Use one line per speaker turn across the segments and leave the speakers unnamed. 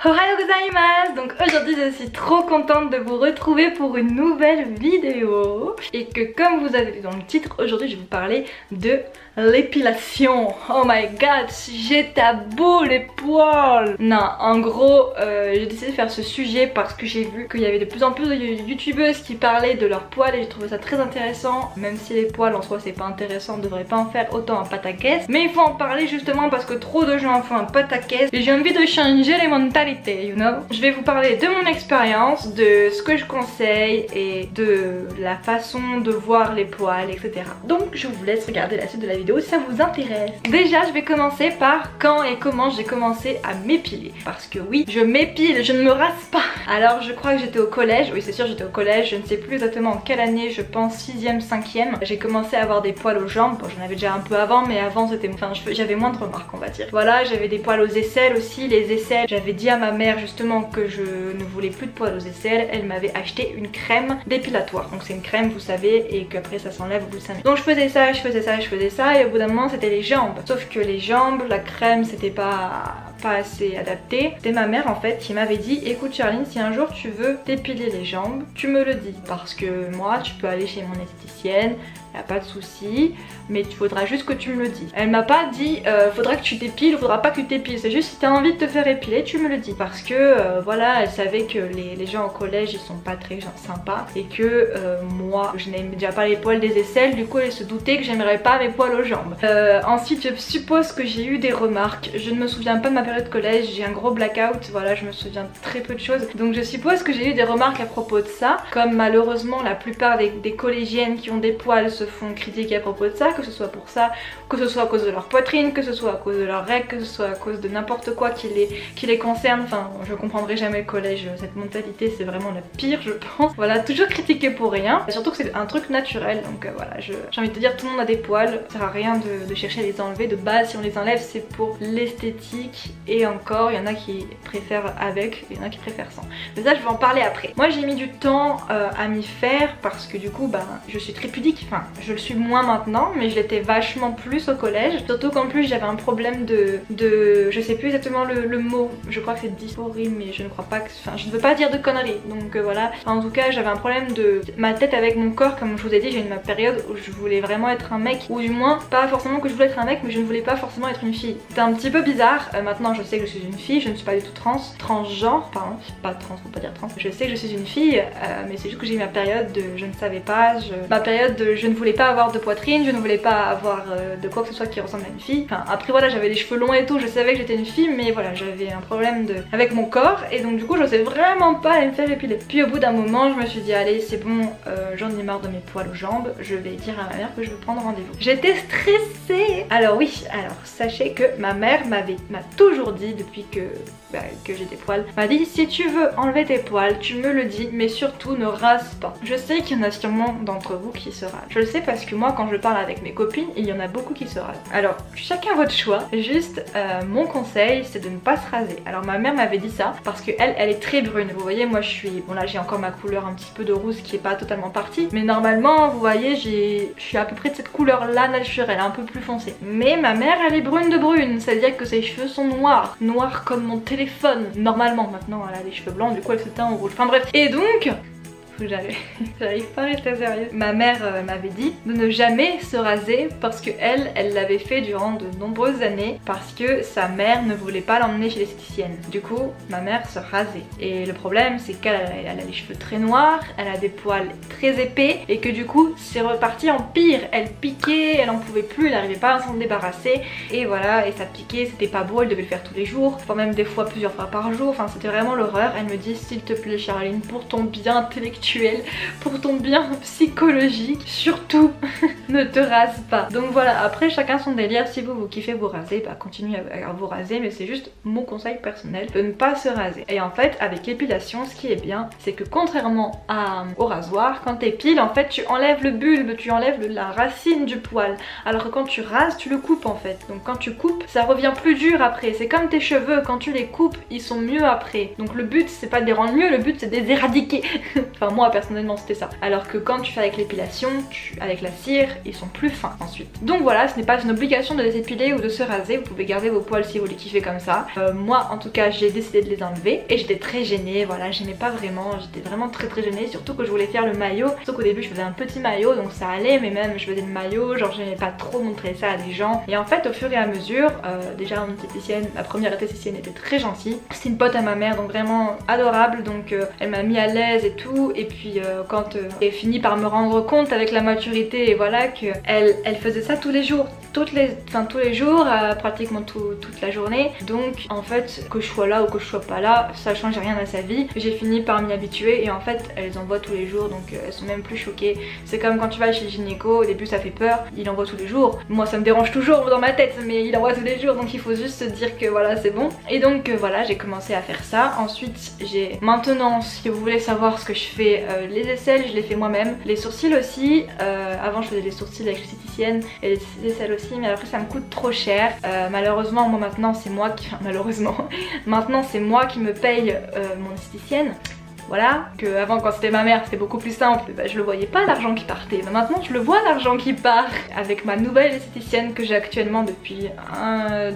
Ohayou gozaimasu! Donc aujourd'hui je suis trop contente de vous retrouver pour une nouvelle vidéo. Et que comme vous avez vu dans le titre, aujourd'hui je vais vous parler de l'épilation. Oh my god, j'ai tabou les poils! Non, en gros j'ai décidé de faire ce sujet parce que j'ai vu qu'il y avait de plus en plus de youtubeuses qui parlaient de leurs poils et j'ai trouvé ça très intéressant. Même si les poils en soi c'est pas intéressant, on devrait pas en faire autant un pataquès. Mais il faut en parler justement parce que trop de gens en font un pataquès et j'ai envie de changer les mentalités. You know? Je vais vous parler de mon expérience, de ce que je conseille et de la façon de voir les poils, etc. Donc je vous laisse regarder la suite de la vidéo si ça vous intéresse. Déjà je vais commencer par quand et comment j'ai commencé à m'épiler. Parce que oui, je m'épile, je ne me rase pas. Alors je crois que j'étais au collège, oui c'est sûr j'étais au collège, je ne sais plus exactement en quelle année, je pense 6ème, 5ème. J'ai commencé à avoir des poils aux jambes, bon j'en avais déjà un peu avant mais avant c'était, enfin j'avais moins de remarques on va dire. Voilà, j'avais des poils aux aisselles aussi, les aisselles, j'avais dit à ma mère justement que je ne voulais plus de poils aux aisselles, elle m'avait acheté une crème dépilatoire. Donc c'est une crème vous savez et qu'après ça s'enlève au bout de 5 minutes. Donc je faisais ça, je faisais ça, je faisais ça et au bout d'un moment c'était les jambes. Sauf que les jambes, la crème c'était pas assez adapté. C'était ma mère en fait qui m'avait dit écoute Charline, si un jour tu veux t'épiler les jambes, tu me le dis parce que moi tu peux aller chez mon esthéticienne, y a pas de souci, mais il faudra juste que tu me le dis. Elle m'a pas dit faudra que tu t'épiles ou faudra pas que tu t'épiles, c'est juste si t'as envie de te faire épiler tu me le dis parce que voilà, elle savait que les gens au collège ils sont pas très sympas et que moi je n'aime déjà pas les poils des aisselles, du coup elle se doutait que j'aimerais pas mes poils aux jambes. Ensuite je suppose que j'ai eu des remarques, je ne me souviens pas de ma période collège, j'ai un gros blackout, voilà je me souviens très peu de choses, donc je suppose que j'ai eu des remarques à propos de ça, comme malheureusement la plupart des collégiennes qui ont des poils se font critiquer à propos de ça, que ce soit pour ça, que ce soit à cause de leur poitrine, que ce soit à cause de leurs règles, que ce soit à cause de n'importe quoi qui les concerne. Enfin je comprendrai jamais le collège, cette mentalité c'est vraiment la pire je pense. Voilà, toujours critiquer pour rien, et surtout que c'est un truc naturel, donc voilà, j'ai envie de te dire tout le monde a des poils, ça sert à rien de chercher à les enlever, de base si on les enlève c'est pour l'esthétique et encore il y en a qui préfèrent avec, il y en a qui préfèrent sans. Mais ça je vais en parler après. Moi j'ai mis du temps à m'y faire parce que du coup je suis très pudique, enfin je le suis moins maintenant mais je l'étais vachement plus au collège, surtout qu'en plus j'avais un problème de je sais plus exactement le mot, je crois que c'est dysphorie mais je ne crois pas que, enfin je ne veux pas dire de conneries donc voilà, en tout cas j'avais un problème de ma tête avec mon corps, comme je vous ai dit j'ai eu ma période où je voulais vraiment être un mec, ou du moins pas forcément que je voulais être un mec mais je ne voulais pas forcément être une fille. C'était un petit peu bizarre, maintenant je sais que je suis une fille, je ne suis pas du tout transgenre, pardon, pas trans, faut pas dire trans, je sais que je suis une fille mais c'est juste que j'ai eu ma période de je ne savais pas, ma période de je ne voulais pas avoir de poitrine, je ne voulais pas avoir de quoi que ce soit qui ressemble à une fille. Enfin après voilà, j'avais les cheveux longs et tout, je savais que j'étais une fille mais voilà, j'avais un problème avec mon corps et donc du coup je n'osais vraiment pas aller me faire épiler. Puis au bout d'un moment je me suis dit allez c'est bon, j'en ai marre de mes poils aux jambes, je vais dire à ma mère que je veux prendre rendez-vous. J'étais stressée. Alors oui, alors sachez que ma mère m'a toujours dit depuis que j'ai des poils, m'a dit si tu veux enlever tes poils tu me le dis mais surtout ne rase pas. Je sais qu'il y en a sûrement d'entre vous qui se rasent, je le sais parce que moi quand je parle avec mes copines il y en a beaucoup qui se rasent. Alors chacun votre choix, juste mon conseil c'est de ne pas se raser. Alors ma mère m'avait dit ça parce que elle est très brune, vous voyez moi je suis, bon là j'ai encore ma couleur un petit peu de rousse qui est pas totalement partie mais normalement vous voyez je suis à peu près de cette couleur là naturelle, un peu plus foncée. Mais ma mère elle est brune de brune, c'est à dire que ses cheveux sont noirs comme mon téléphone normalement. Maintenant elle a les cheveux blancs du coup elle se teint en rouge, enfin bref. Et donc j'arrive pas à rester sérieuse. Ma mère m'avait dit de ne jamais se raser parce que elle l'avait fait durant de nombreuses années parce que sa mère ne voulait pas l'emmener chez l'esthéticienne. Du coup ma mère se rasait et le problème c'est qu'elle a les cheveux très noirs, elle a des poils très épais et que du coup c'est reparti en pire. Elle piquait, elle en pouvait plus, elle n'arrivait pas à s'en débarrasser et voilà, et ça piquait, c'était pas beau, elle devait le faire tous les jours, enfin même des fois plusieurs fois par jour, enfin c'était vraiment l'horreur. Elle me dit s'il te plaît Charline, pour ton bien intellectuel, pour ton bien psychologique, surtout ne te rase pas. Donc voilà, après chacun son délire, si vous kiffez vous raser, continuez à vous raser, mais c'est juste mon conseil personnel de ne pas se raser. Et en fait avec l'épilation ce qui est bien c'est que contrairement au rasoir, quand t'épiles en fait tu enlèves le bulbe, tu enlèves la racine du poil, alors que quand tu rases tu le coupes en fait. Donc quand tu coupes ça revient plus dur après, c'est comme tes cheveux, quand tu les coupes ils sont mieux après. Donc le but c'est pas de les rendre mieux, le but c'est de les éradiquer. Enfin moi personnellement c'était ça. Alors que quand tu fais avec l'épilation, avec la cire, ils sont plus fins ensuite. Donc voilà, ce n'est pas une obligation de les épiler ou de se raser, vous pouvez garder vos poils si vous les kiffez comme ça. Moi en tout cas j'ai décidé de les enlever et j'étais très gênée, voilà, j'aimais pas vraiment, j'étais vraiment très gênée, surtout que je voulais faire le maillot. Sauf qu'au début je faisais un petit maillot donc ça allait, mais même je faisais le maillot, genre j'aimais pas trop montrer ça à des gens. Et en fait au fur et à mesure, déjà mon esthéticienne, ma première esthéticienne était très gentille, c'est une pote à ma mère donc vraiment adorable, donc elle m'a mis à l'aise et tout. Et puis quand j'ai fini par me rendre compte avec la maturité et voilà que elle faisait ça tous les jours, tous les jours, pratiquement toute la journée. Donc en fait que je sois là ou que je sois pas là, ça change rien à sa vie. J'ai fini par m'y habituer et en fait elles en voient tous les jours, donc elles sont même plus choquées. C'est comme quand tu vas chez le gynéco, au début ça fait peur, il en voit tous les jours. Moi ça me dérange toujours dans ma tête, mais il en voit tous les jours, donc il faut juste se dire que voilà c'est bon. Et donc voilà, j'ai commencé à faire ça. Ensuite maintenant, si vous voulez savoir ce que je fais, les aisselles je les fais moi-même, les sourcils aussi. Avant je faisais les sourcils avec l'esthéticienne et les aisselles aussi, mais après ça me coûte trop cher. Malheureusement moi maintenant c'est moi qui... Enfin, malheureusement maintenant c'est moi qui me paye mon esthéticienne. Voilà, que avant quand c'était ma mère c'était beaucoup plus simple, bah, je le voyais pas l'argent qui partait, mais maintenant je le vois l'argent qui part. Avec ma nouvelle esthéticienne que j'ai actuellement depuis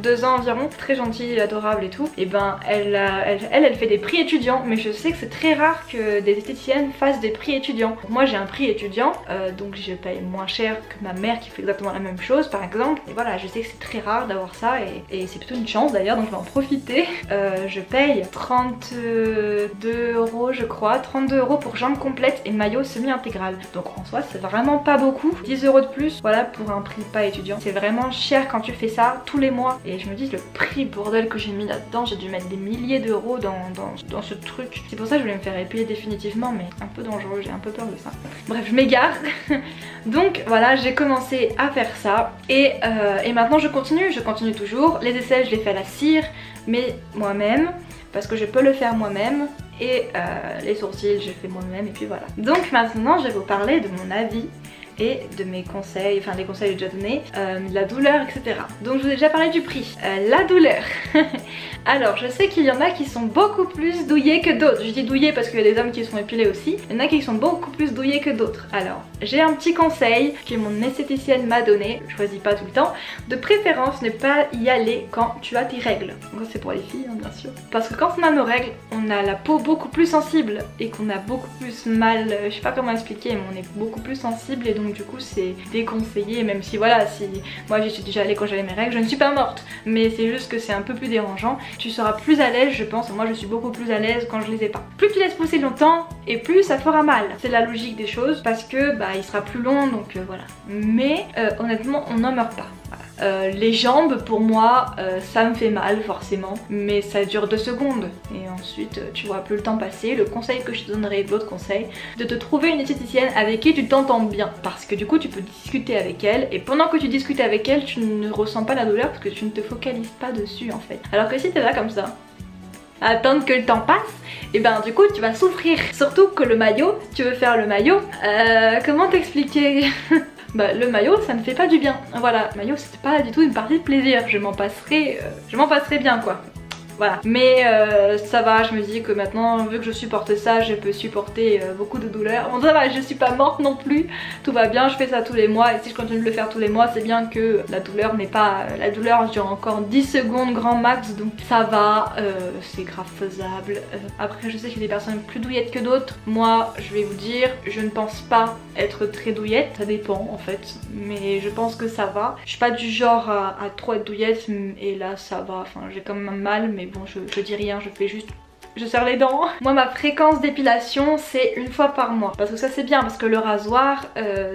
2 ans environ, très gentille, adorable et tout, et ben elle fait des prix étudiants, mais je sais que c'est très rare que des esthéticiennes fassent des prix étudiants. Moi j'ai un prix étudiant, donc je paye moins cher que ma mère qui fait exactement la même chose par exemple, et voilà, je sais que c'est très rare d'avoir ça et c'est plutôt une chance d'ailleurs, donc je vais en profiter. Je paye 32 € je crois, 32 € pour jambes complètes et maillot semi-intégral. Donc en soi c'est vraiment pas beaucoup, 10 € de plus, voilà, pour un prix pas étudiant. C'est vraiment cher quand tu fais ça tous les mois. Et je me dis le prix bordel que j'ai mis là-dedans, j'ai dû mettre des milliers d'euros dans ce truc. C'est pour ça que je voulais me faire épiler définitivement, mais un peu dangereux, j'ai un peu peur de ça. Bref, je m'égare. Donc voilà, j'ai commencé à faire ça et maintenant je continue toujours. Les aisselles je les fais à la cire, mais moi-même, parce que je peux le faire moi-même. Et les sourcils je fais moi-même et puis voilà. Donc maintenant je vais vous parler de mon avis et de mes conseils, enfin les conseils que j'ai déjà donnés, de la douleur, etc. Donc je vous ai déjà parlé du prix. La douleur. Alors je sais qu'il y en a qui sont beaucoup plus douillés que d'autres. Je dis douillés parce qu'il y a des hommes qui sont épilés aussi. Il y en a qui sont beaucoup plus douillés que d'autres. Alors j'ai un petit conseil que mon esthéticienne m'a donné, je choisis pas tout le temps. De préférence ne pas y aller quand tu as tes règles. Donc c'est pour les filles hein, bien sûr. Parce que quand on a nos règles, on a la peau beaucoup plus sensible et qu'on a beaucoup plus mal, je sais pas comment expliquer, mais on est beaucoup plus sensible et donc du coup c'est déconseillé. Même si voilà, si moi j'y suis déjà allée quand j'avais mes règles, je ne suis pas morte, mais c'est juste que c'est un peu plus dérangeant. Tu seras plus à l'aise je pense, moi je suis beaucoup plus à l'aise quand je les ai pas. Plus tu laisses pousser longtemps et plus ça fera mal. C'est la logique des choses parce que bah il sera plus long donc voilà. Mais honnêtement on n'en meurt pas. Voilà. Les jambes pour moi ça me fait mal forcément, mais ça dure 2 secondes et ensuite tu vois plus le temps passer. Le conseil que je te donnerai, l'autre conseil, de te trouver une esthéticienne avec qui tu t'entends bien, parce que du coup tu peux discuter avec elle et pendant que tu discutes avec elle tu ne ressens pas la douleur parce que tu ne te focalises pas dessus en fait. Alors que si t'es là comme ça attendre que le temps passe, et ben du coup tu vas souffrir. Surtout que le maillot, tu veux faire le maillot, comment t'expliquer? Bah le maillot ça ne fait pas du bien, voilà, le maillot c'est pas du tout une partie de plaisir, je m'en passerai bien quoi. Voilà, mais ça va, je me dis que maintenant vu que je supporte ça, je peux supporter beaucoup de douleurs. Bon ça va, je suis pas morte non plus, tout va bien, je fais ça tous les mois et si je continue de le faire tous les mois c'est bien que la douleur n'est pas... La douleur dure encore 10 secondes grand max, donc ça va, c'est grave faisable. Après je sais qu'il y a des personnes plus douillettes que d'autres, moi je vais vous dire, je ne pense pas être très douillette, ça dépend en fait, mais je pense que ça va. Je suis pas du genre à trop être douillette et là ça va, enfin j'ai quand même mal mais bon je dis rien, je fais juste... Je serre les dents. Moi ma fréquence d'épilation c'est 1 fois par mois. Parce que ça c'est bien parce que le rasoir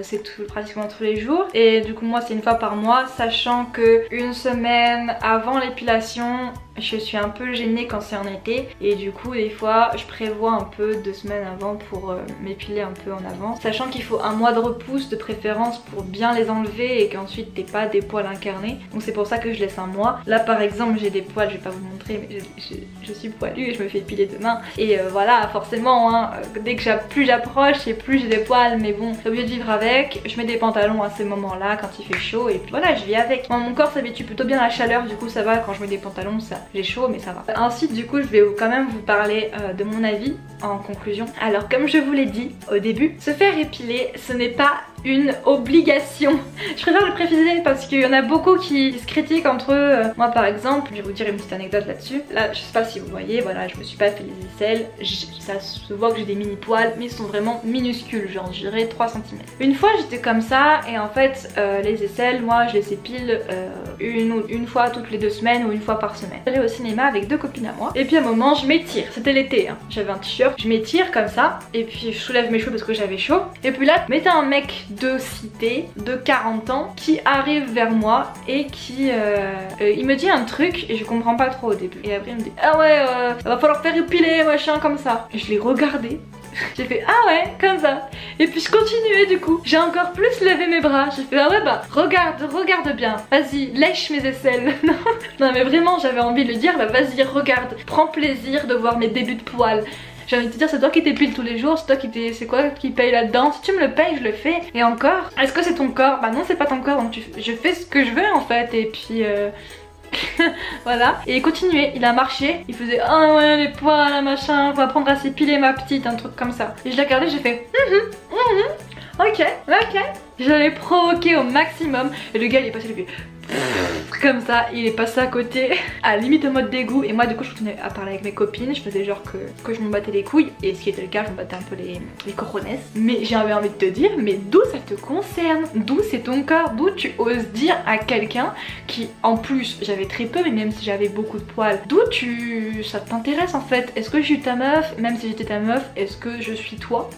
c'est pratiquement tous les jours. Et du coup moi c'est 1 fois par mois. Sachant que 1 semaine avant l'épilation je suis un peu gênée quand c'est en été. Et du coup des fois je prévois un peu 2 semaines avant pour m'épiler un peu en avance. Sachant qu'il faut 1 mois de repousse de préférence pour bien les enlever et qu'ensuite t'aies pas des poils incarnés. Donc c'est pour ça que je laisse 1 mois. Là par exemple j'ai des poils, je vais pas vous montrer mais je suis poilue et je me fais épiler demain. Et voilà forcément hein, dès que plus j'approche et plus j'ai des poils, mais bon j'ai obligé de vivre avec. Je mets des pantalons à ces moments là quand il fait chaud et puis voilà je vis avec. Moi, mon corps s'habitue plutôt bien à la chaleur, du coup ça va, quand je mets des pantalons ça j'ai chaud mais ça va. Ensuite du coup je vais quand même vous parler de mon avis en conclusion. Alors comme je vous l'ai dit au début, se faire épiler ce n'est pas une obligation. Je préfère le préciser parce qu'il y en a beaucoup qui se critiquent entre eux. Moi par exemple, je vais vous dire une petite anecdote là-dessus. Là je sais pas si vous voyez, voilà, je me suis pas fait les aisselles. Ça se voit que j'ai des mini poils mais ils sont vraiment minuscules, genre je dirais 3 cm. Une fois j'étais comme ça et en fait les aisselles, moi je les épile une fois toutes les 2 semaines ou une fois par semaine. J'allais au cinéma avec 2 copines à moi et puis à un moment je m'étire, c'était l'été hein. J'avais un t-shirt, je m'étire comme ça et puis je soulève mes cheveux parce que j'avais chaud et puis là mettez un mec de cité de 40 ans qui arrive vers moi et qui il me dit un truc et je comprends pas trop au début et après il me dit ah ouais va falloir faire épiler machin comme ça et je l'ai regardé. J'ai fait ah ouais comme ça et puis je continuais du coup, j'ai encore plus levé mes bras, j'ai fait ah ouais bah regarde bien, vas-y lèche mes aisselles. Non mais vraiment j'avais envie de lui dire bah vas-y regarde, prends plaisir de voir mes débuts de poils. J'ai envie de te dire c'est toi qui t'épiles tous les jours, c'est toi c'est quoi qui paye là-dedans, si tu me le payes je le fais. Et encore, est-ce que c'est ton corps? Bah non c'est pas ton corps donc je fais ce que je veux en fait et puis voilà. Et il continuait, il a marché, il faisait ah ouais les poils machin, faut apprendre à s'épiler ma petite, un truc comme ça. Et je l'ai regardé, j'ai fait ok. Je l'ai provoqué au maximum et le gars il est passé depuis comme ça, il est passé à côté à limite en mode dégoût et moi du coup je continuais à parler avec mes copines, je faisais genre que je me battais les couilles et ce qui était le cas, je me battais un peu les cojones. Mais j'avais envie de te dire mais d'où ça te concerne, d'où c'est ton corps, d'où tu oses dire à quelqu'un qui en plus j'avais très peu mais même si j'avais beaucoup de poils, d'où ça t'intéresse en fait, est-ce que je suis ta meuf, même si j'étais ta meuf, est-ce que je suis toi?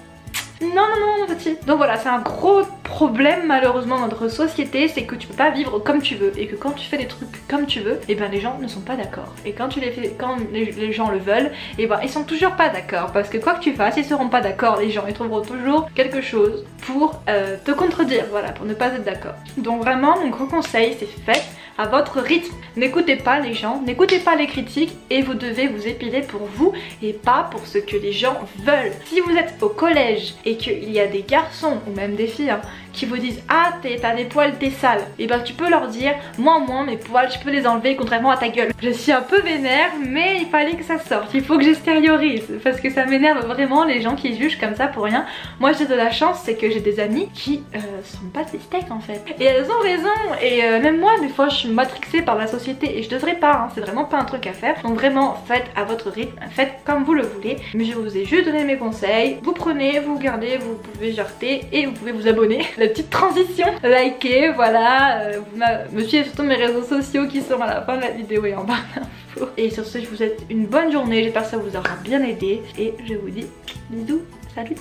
Non petit. Donc voilà, c'est un gros problème malheureusement dans notre société, c'est que tu peux pas vivre comme tu veux et que quand tu fais des trucs comme tu veux, et ben les gens ne sont pas d'accord. Et quand tu les fais, quand les gens le veulent, et ben ils sont toujours pas d'accord parce que quoi que tu fasses, ils seront pas d'accord. Les gens ils trouveront toujours quelque chose pour te contredire, voilà, pour ne pas être d'accord. Donc vraiment mon gros conseil c'est faites à votre rythme. N'écoutez pas les gens, n'écoutez pas les critiques et vous devez vous épiler pour vous et pas pour ce que les gens veulent. Si vous êtes au collège et qu'il y a des garçons ou même des filles hein, qui vous disent ah t'as des poils, t'es sale, et ben tu peux leur dire moi mes poils je peux les enlever contrairement à ta gueule. Je suis un peu vénère mais il fallait que ça sorte, il faut que j'extériorise parce que ça m'énerve vraiment les gens qui jugent comme ça pour rien. Moi j'ai de la chance, c'est que j'ai des amis qui sont pas des steaks en fait et elles ont raison et même moi des fois je suis matrixée par la société et je devrais pas hein, c'est vraiment pas un truc à faire. Donc vraiment faites à votre rythme, faites comme vous le voulez, mais je vous ai juste donné mes conseils, vous prenez, vous gardez, vous pouvez jarter et vous pouvez vous abonner. La petite transition, likez, voilà, me suivez sur tous mes réseaux sociaux qui sont à la fin de la vidéo et en barre d'infos. Et sur ce je vous souhaite une bonne journée, j'espère que ça vous aura bien aidé et je vous dis bisous, salut.